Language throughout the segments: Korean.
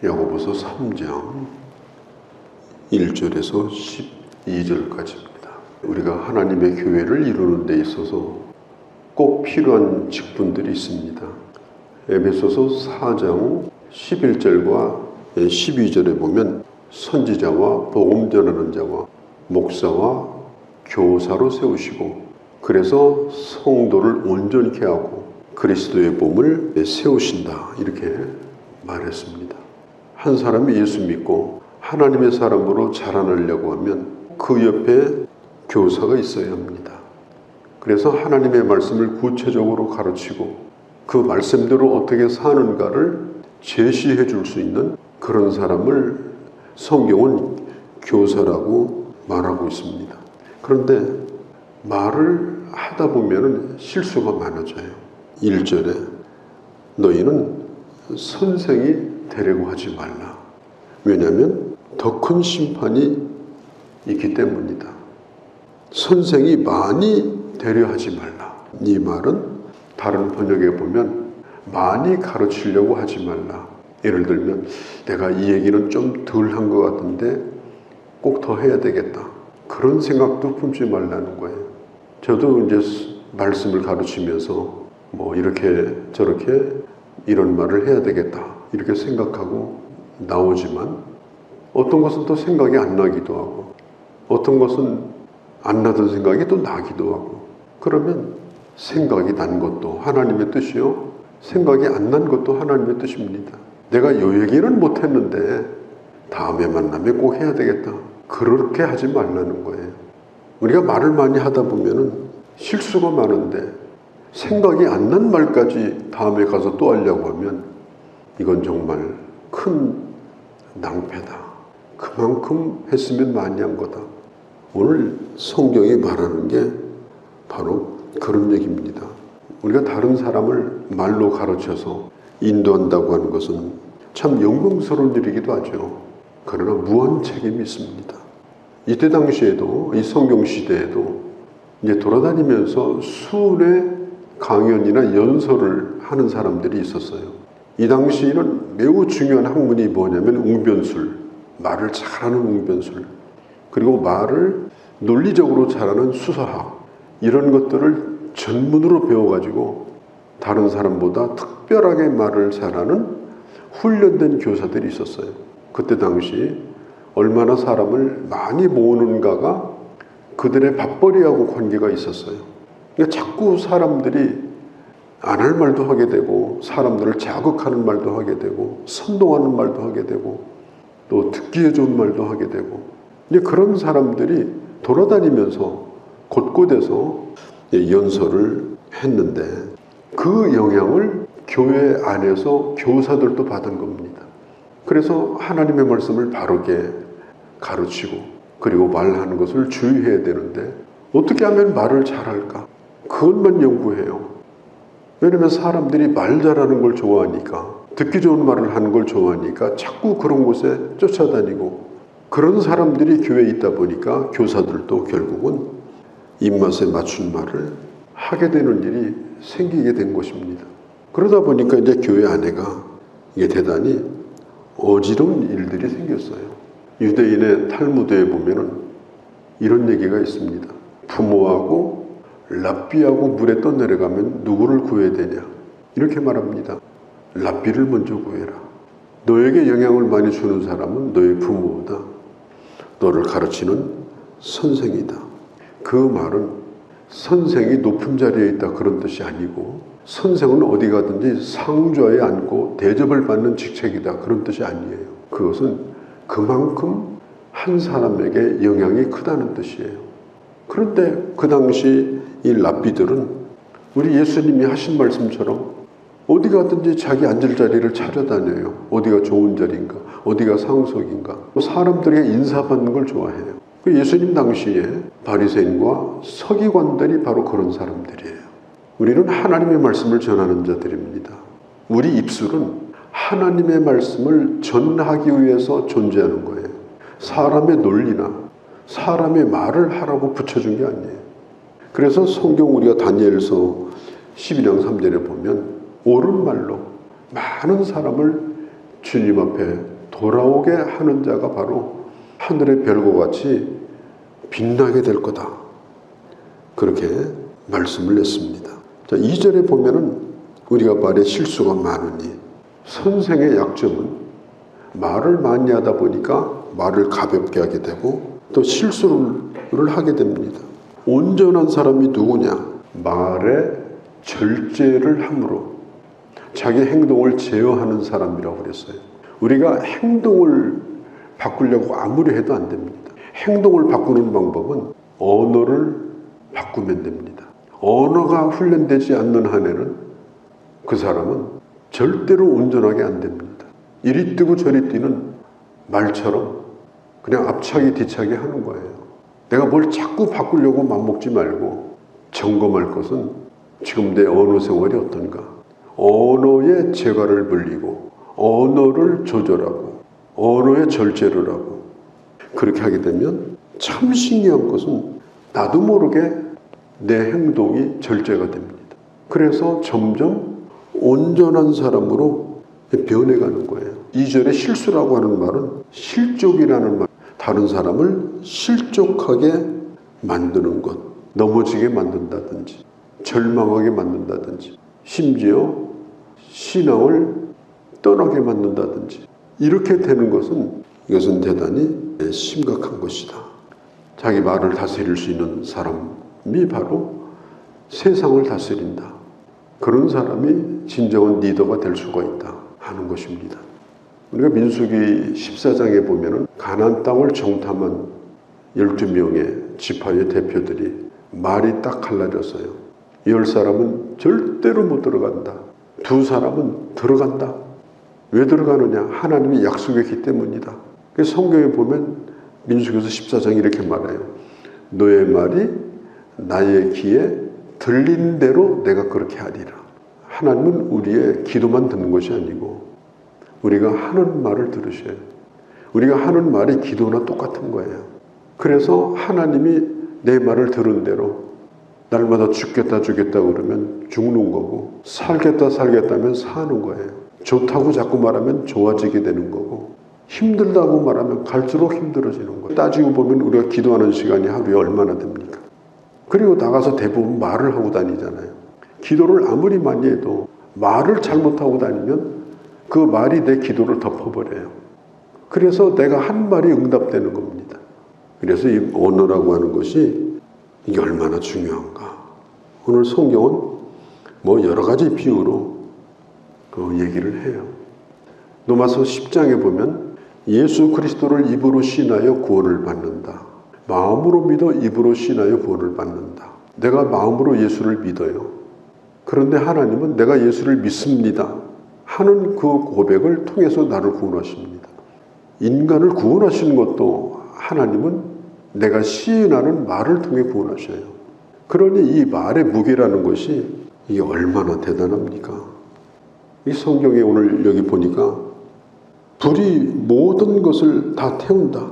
야고보서 3장 1절에서 12절까지입니다. 우리가 하나님의 교회를 이루는 데 있어서 꼭 필요한 직분들이 있습니다. 에베소서 4장 11절과 12절에 보면 선지자와 복음 전하는 자와 목사와 교사로 세우시고, 그래서 성도를 온전케 하고 그리스도의 몸을 세우신다, 이렇게 말했습니다. 한 사람이 예수 믿고 하나님의 사람으로 자라나려고 하면 그 옆에 교사가 있어야 합니다. 그래서 하나님의 말씀을 구체적으로 가르치고 그 말씀대로 어떻게 사는가를 제시해 줄 수 있는 그런 사람을 성경은 교사라고 말하고 있습니다. 그런데 말을 하다 보면 실수가 많아져요. 1절에 너희는 선생이 되려고 하지 말라. 왜냐하면 더 큰 심판이 있기 때문이다. 선생이 많이 되려 하지 말라. 이 말은 다른 번역에 보면 많이 가르치려고 하지 말라. 예를 들면 내가 이 얘기는 좀 덜 한 것 같은데 꼭 더 해야 되겠다, 그런 생각도 품지 말라는 거예요. 저도 이제 말씀을 가르치면서 이렇게 저렇게 이런 말을 해야 되겠다, 이렇게 생각하고 나오지만 어떤 것은 또 생각이 안 나기도 하고 어떤 것은 안 나던 생각이 또 나기도 하고, 그러면 생각이 난 것도 하나님의 뜻이요, 생각이 안 난 것도 하나님의 뜻입니다. 내가 요 얘기는 못했는데 다음에 만나면 꼭 해야 되겠다, 그렇게 하지 말라는 거예요. 우리가 말을 많이 하다 보면은 실수가 많은데 생각이 안 난 말까지 다음에 가서 또 하려고 하면 이건 정말 큰 낭패다. 그만큼 했으면 많이 한 거다. 오늘 성경이 말하는 게 바로 그런 얘기입니다. 우리가 다른 사람을 말로 가르쳐서 인도한다고 하는 것은 참 영광스러운 일이기도 하죠. 그러나 무한 책임이 있습니다. 이때 당시에도, 이 성경 시대에도 이제 돌아다니면서 수의 강연이나 연설을 하는 사람들이 있었어요. 이 당시에는 매우 중요한 학문이 뭐냐면 웅변술, 말을 잘하는 웅변술, 그리고 말을 논리적으로 잘하는 수사학, 이런 것들을 전문으로 배워가지고 다른 사람보다 특별하게 말을 잘하는 훈련된 교사들이 있었어요. 그때 당시 얼마나 사람을 많이 모으는가가 그들의 밥벌이하고 관계가 있었어요. 그러니까 자꾸 사람들이 안 할 말도 하게 되고 사람들을 자극하는 말도 하게 되고 선동하는 말도 하게 되고 또 듣기에 좋은 말도 하게 되고, 이제 그런 사람들이 돌아다니면서 곳곳에서 연설을 했는데 그 영향을 교회 안에서 교사들도 받은 겁니다. 그래서 하나님의 말씀을 바르게 가르치고 그리고 말하는 것을 주의해야 되는데 어떻게 하면 말을 잘할까? 그것만 연구해요. 왜냐하면 사람들이 말 잘하는 걸 좋아하니까, 듣기 좋은 말을 하는 걸 좋아하니까 자꾸 그런 곳에 쫓아다니고, 그런 사람들이 교회에 있다 보니까 교사들도 결국은 입맛에 맞춘 말을 하게 되는 일이 생기게 된 것입니다. 그러다 보니까 이제 교회 안에가 이게 대단히 어지러운 일들이 생겼어요. 유대인의 탈무드에 보면은 이런 얘기가 있습니다. 부모하고 랍비하고 물에 떠내려가면 누구를 구해야 되냐, 이렇게 말합니다. 랍비를 먼저 구해라. 너에게 영향을 많이 주는 사람은 너의 부모다. 너를 가르치는 선생이다. 그 말은 선생이 높은 자리에 있다, 그런 뜻이 아니고 선생은 어디 가든지 상좌에 앉고 대접을 받는 직책이다, 그런 뜻이 아니에요. 그것은 그만큼 한 사람에게 영향이 크다는 뜻이에요. 그런데 그 당시 이 랍비들은 우리 예수님이 하신 말씀처럼 어디 가든지 자기 앉을 자리를 찾아다녀요. 어디가 좋은 자리인가, 어디가 상석인가, 사람들에게 인사받는 걸 좋아해요. 예수님 당시에 바리새인과 서기관들이 바로 그런 사람들이에요. 우리는 하나님의 말씀을 전하는 자들입니다. 우리 입술은 하나님의 말씀을 전하기 위해서 존재하는 거예요. 사람의 논리나 사람의 말을 하라고 붙여준 게 아니에요. 그래서 성경 우리가 다니엘서 12장 3절에 보면 옳은 말로 많은 사람을 주님 앞에 돌아오게 하는 자가 바로 하늘의 별과 같이 빛나게 될 거다. 그렇게 말씀을 했습니다. 자, 2절에 보면은 우리가 말에 실수가 많으니 선생의 약점은 말을 많이 하다 보니까 말을 가볍게 하게 되고 또 실수를 하게 됩니다. 온전한 사람이 누구냐? 말에 절제를 함으로 자기 행동을 제어하는 사람이라고 그랬어요. 우리가 행동을 바꾸려고 아무리 해도 안 됩니다. 행동을 바꾸는 방법은 언어를 바꾸면 됩니다. 언어가 훈련되지 않는 한에는 그 사람은 절대로 온전하게 안 됩니다. 이리 뛰고 저리 뛰는 말처럼 그냥 앞차기 뒤차기 하는 거예요. 내가 뭘 자꾸 바꾸려고 맘먹지 말고 점검할 것은 지금 내 언어 생활이 어떤가. 언어의 재갈을 불리고 언어를 조절하고 언어의 절제를 하고 그렇게 하게 되면 참 신기한 것은 나도 모르게 내 행동이 절제가 됩니다. 그래서 점점 온전한 사람으로 변해가는 거예요. 2절에 실수라고 하는 말은 실족이라는 말, 다른 사람을 실족하게 만드는 것, 넘어지게 만든다든지 절망하게 만든다든지 심지어 신앙을 떠나게 만든다든지 이렇게 되는 것은 이것은 대단히 심각한 것이다. 자기 말을 다스릴 수 있는 사람이 바로 세상을 다스린다. 그런 사람이 진정한 리더가 될 수가 있다 하는 것입니다. 우리가 민수기 14장에 보면은 가나안 땅을 정탐한 12명의 지파의 대표들이 말이 딱 갈라졌어요. 10사람은 절대로 못 들어간다. 2사람은 들어간다. 왜 들어가느냐? 하나님이 약속했기 때문이다. 그래서 성경에 보면 민수기서 14장이 이렇게 말해요. 너의 말이 나의 귀에 들린 대로 내가 그렇게 하리라. 하나님은 우리의 기도만 듣는 것이 아니고 우리가 하는 말을 들으셔요. 우리가 하는 말이 기도나 똑같은 거예요. 그래서 하나님이 내 말을 들은 대로 날마다 죽겠다 그러면 죽는 거고 살겠다 하면 사는 거예요. 좋다고 자꾸 말하면 좋아지게 되는 거고 힘들다고 말하면 갈수록 힘들어지는 거예요. 따지고 보면 우리가 기도하는 시간이 하루에 얼마나 됩니까? 그리고 나가서 대부분 말을 하고 다니잖아요. 기도를 아무리 많이 해도 말을 잘못하고 다니면 그 말이 내 기도를 덮어버려요. 그래서 내가 한 말이 응답되는 겁니다. 그래서 이 언어라고 하는 것이 이게 얼마나 중요한가. 오늘 성경은 뭐 여러 가지 비유로 그 얘기를 해요. 로마서 10장에 보면 예수 그리스도를 입으로 신하여 구원을 받는다. 마음으로 믿어 입으로 신하여 구원을 받는다. 내가 마음으로 예수를 믿어요. 그런데 하나님은 내가 예수를 믿습니다 하는 그 고백을 통해서 나를 구원하십니다. 인간을 구원하시는 것도 하나님은 내가 시인하는 말을 통해 구원하셔요. 그러니 이 말의 무게라는 것이 이게 얼마나 대단합니까? 이 성경에 오늘 여기 보니까 불이 모든 것을 다 태운다.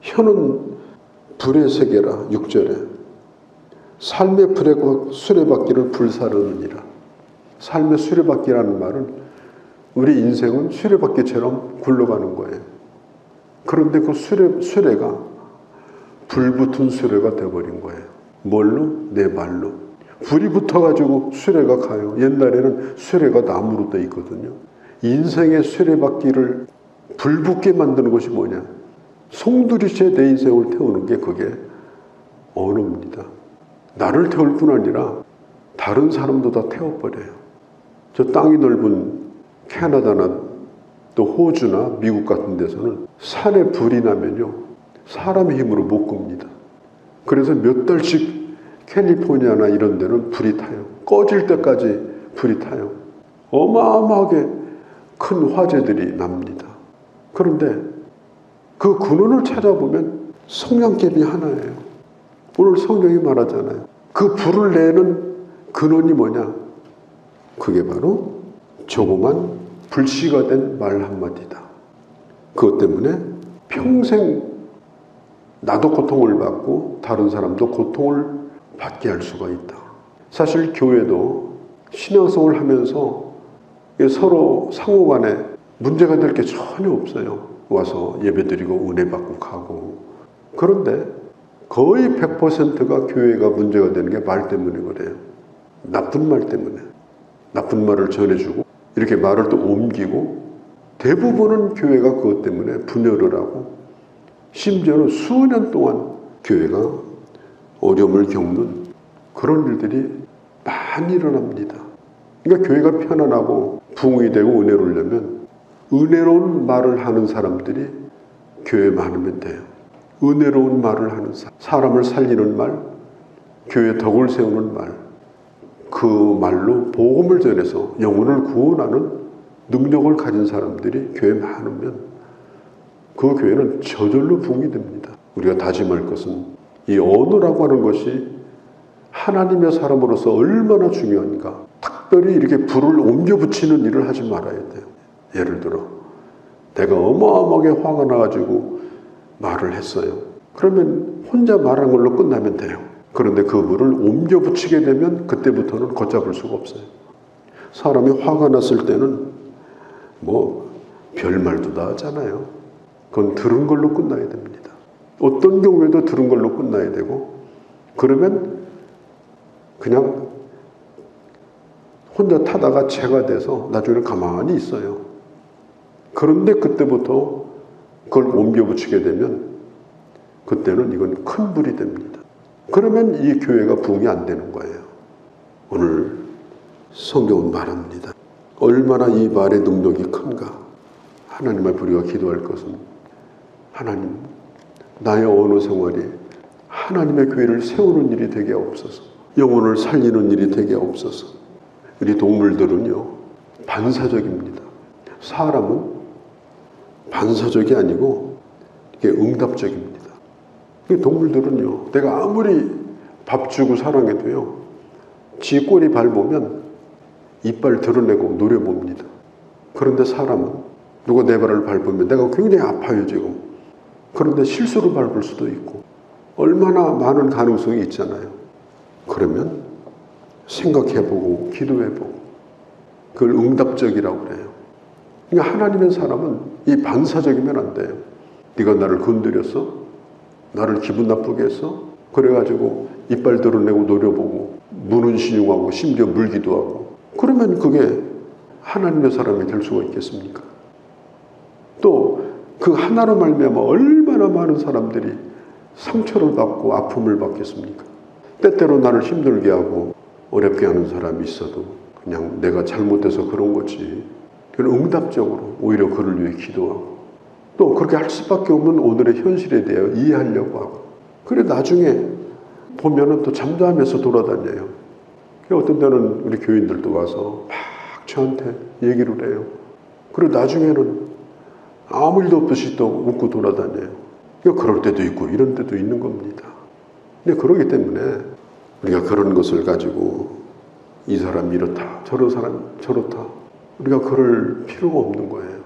혀는 불의 세계라. 6절에 삶의 불의 수레바퀴를 불사르느니라. 삶의 수레바퀴라는 말은 우리 인생은 수레바퀴처럼 굴러가는 거예요. 그런데 그 수레가 불붙은 수레가 되어버린 거예요. 뭘로? 내 말로. 불이 붙어가지고 수레가 가요. 옛날에는 수레가 나무로 돼 있거든요. 인생의 수레바퀴를 불붙게 만드는 것이 뭐냐? 송두리째 내 인생을 태우는 게 그게 언어입니다. 나를 태울 뿐 아니라 다른 사람도 다 태워버려요. 저 땅이 넓은 캐나다나 또 호주나 미국 같은 데서는 산에 불이 나면요 사람의 힘으로 못 끕니다. 그래서 몇 달씩 캘리포니아나 이런 데는 불이 타요. 꺼질 때까지 불이 타요. 어마어마하게 큰 화재들이 납니다. 그런데 그 근원을 찾아보면 성냥개비 하나예요. 오늘 성경이 말하잖아요. 그 불을 내는 근원이 뭐냐? 그게 바로 조그만 불씨가 된 말 한마디다. 그것 때문에 평생 나도 고통을 받고 다른 사람도 고통을 받게 할 수가 있다. 사실 교회도 신앙생활을 하면서 서로 상호간에 문제가 될 게 전혀 없어요. 와서 예배드리고 은혜 받고 가고. 그런데 거의 100%가 교회가 문제가 되는 게 말 때문에 그래요. 나쁜 말 때문에. 나쁜 말을 전해주고 이렇게 말을 또 옮기고, 대부분은 교회가 그것 때문에 분열을 하고 심지어는 수년 동안 교회가 어려움을 겪는 그런 일들이 많이 일어납니다. 그러니까 교회가 편안하고 부흥이 되고 은혜를 내면 은혜로운 말을 하는 사람들이 교회에 많으면 돼요. 은혜로운 말을 하는 사람을 살리는 말, 교회의 덕을 세우는 말, 그 말로 복음을 전해서 영혼을 구원하는 능력을 가진 사람들이 교회에 많으면 그 교회는 저절로 부흥이 됩니다. 우리가 다짐할 것은 이 언어라고 하는 것이 하나님의 사람으로서 얼마나 중요한가. 특별히 이렇게 불을 옮겨 붙이는 일을 하지 말아야 돼요. 예를 들어 내가 어마어마하게 화가 나가지고 말을 했어요. 그러면 혼자 말한 걸로 끝나면 돼요. 그런데 그 불을 옮겨 붙이게 되면 그때부터는 걷잡을 수가 없어요. 사람이 화가 났을 때는 뭐 별말도 다 하잖아요. 그건 들은 걸로 끝나야 됩니다. 어떤 경우에도 들은 걸로 끝나야 되고, 그러면 그냥 혼자 타다가 재가 돼서 나중에 가만히 있어요. 그런데 그때부터 그걸 옮겨 붙이게 되면 그때는 이건 큰 불이 됩니다. 그러면 이 교회가 부흥이 안 되는 거예요. 오늘 성경은 말합니다. 얼마나 이 말의 능력이 큰가. 하나님 앞에 우리가 기도할 것은, 하나님, 나의 언어 생활이 하나님의 교회를 세우는 일이 되게 없어서, 영혼을 살리는 일이 되게 없어서. 우리 동물들은요, 반사적입니다. 사람은 반사적이 아니고 이게 응답적입니다. 동물들은요, 내가 아무리 밥 주고 사랑해도요, 지 꼬리 밟으면 이빨 드러내고 노려봅니다. 그런데 사람은 누가 내 발을 밟으면 내가 굉장히 아파요 지금. 그런데 실수로 밟을 수도 있고 얼마나 많은 가능성이 있잖아요. 그러면 생각해보고 기도해보고 그걸 응답적이라고 그래요. 그러니까 하나님의 사람은 이 반사적이면 안 돼요. 네가 나를 건드렸어? 나를 기분 나쁘게 했어? 그래가지고 이빨 드러내고 노려보고 무는 신용하고 심지어 물기도 하고, 그러면 그게 하나님의 사람이 될 수가 있겠습니까? 또 그 하나로 말미암아 얼마나 많은 사람들이 상처를 받고 아픔을 받겠습니까? 때때로 나를 힘들게 하고 어렵게 하는 사람이 있어도 그냥 내가 잘못해서 그런 거지, 그건 응답적으로 오히려 그를 위해 기도하고, 또 그렇게 할 수밖에 없는 오늘의 현실에 대해 이해하려고 하고, 그래 나중에 보면은 또 잠잠해서 돌아다녀요. 어떤 때는 우리 교인들도 와서 막 저한테 얘기를 해요. 그리고 나중에는 아무 일도 없듯이 또 웃고 돌아다녀요. 그럴 때도 있고 이런 때도 있는 겁니다. 근데 그러기 때문에 우리가 그런 것을 가지고 이 사람 이렇다, 저런 사람 저렇다, 우리가 그럴 필요가 없는 거예요.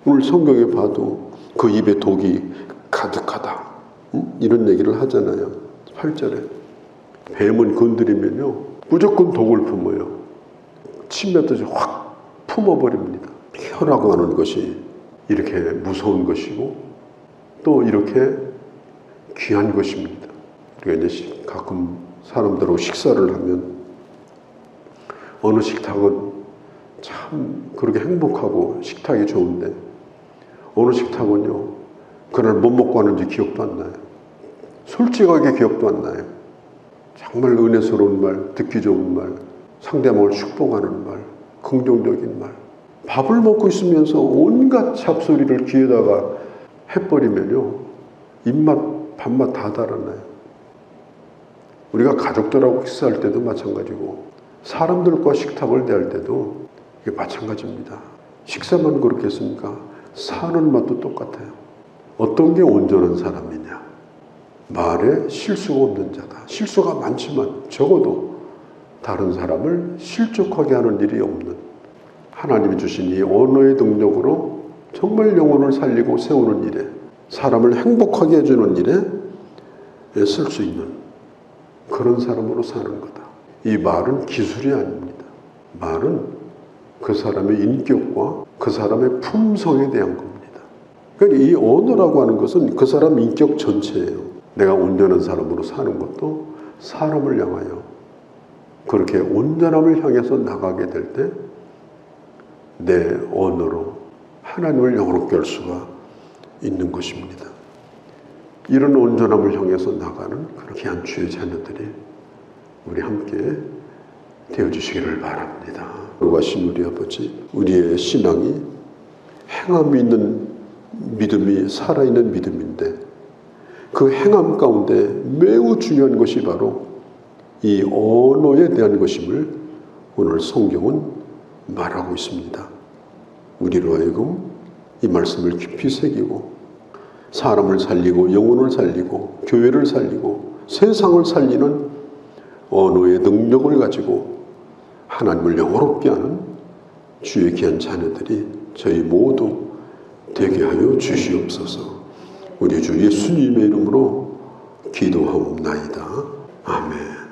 오늘 성경에 봐도 그 입에 독이 가득하다, 이런 얘기를 하잖아요. 8절에 뱀은 건드리면요 무조건 독을 품어요. 침 뱉듯이 확 품어버립니다. 혀라고 하는 것이 이렇게 무서운 것이고 또 이렇게 귀한 것입니다. 우리가 이제 가끔 사람들하고 식사를 하면 어느 식탁은 참 그렇게 행복하고 식탁이 좋은데 어느 식탁은요 그날 못 먹고 왔는지 기억도 안 나요. 솔직하게 기억도 안 나요. 정말 은혜스러운 말, 듣기 좋은 말, 상대방을 축복하는 말, 긍정적인 말, 밥을 먹고 있으면서 온갖 잡소리를 귀에다가 해버리면요 입맛, 밥맛 다 달아나요. 우리가 가족들하고 식사할 때도 마찬가지고 사람들과 식탁을 대할 때도 이게 마찬가지입니다. 식사만 그렇겠습니까? 사는 맛도 똑같아요. 어떤 게 온전한 사람이냐? 말에 실수가 없는 자다. 실수가 많지만 적어도 다른 사람을 실족하게 하는 일이 없는, 하나님이 주신 이 언어의 능력으로 정말 영혼을 살리고 세우는 일에, 사람을 행복하게 해주는 일에 쓸 수 있는 그런 사람으로 사는 거다. 이 말은 기술이 아닙니다. 말은 그 사람의 인격과 그 사람의 품성에 대한 겁니다. 그러니까 이 언어라고 하는 것은 그 사람 인격 전체예요. 내가 온전한 사람으로 사는 것도 사람을 향하여 그렇게 온전함을 향해서 나가게 될 때 내 언어로 하나님을 영화롭게 할 수가 있는 것입니다. 이런 온전함을 향해서 나가는 그런 귀한 주의 자녀들이 우리 함께 되어주시기를 바랍니다. 거룩하신 우리 아버지, 우리의 신앙이 행함이 있는 믿음이 살아있는 믿음인데 그 행함 가운데 매우 중요한 것이 바로 이 언어에 대한 것임을 오늘 성경은 말하고 있습니다. 우리로 하여금 이 말씀을 깊이 새기고 사람을 살리고 영혼을 살리고 교회를 살리고 세상을 살리는 언어의 능력을 가지고 하나님을 영화롭게 하는 주의 귀한 자녀들이 저희 모두 되게 하여 주시옵소서. 우리 주 예수님의 이름으로 기도하옵나이다. 아멘.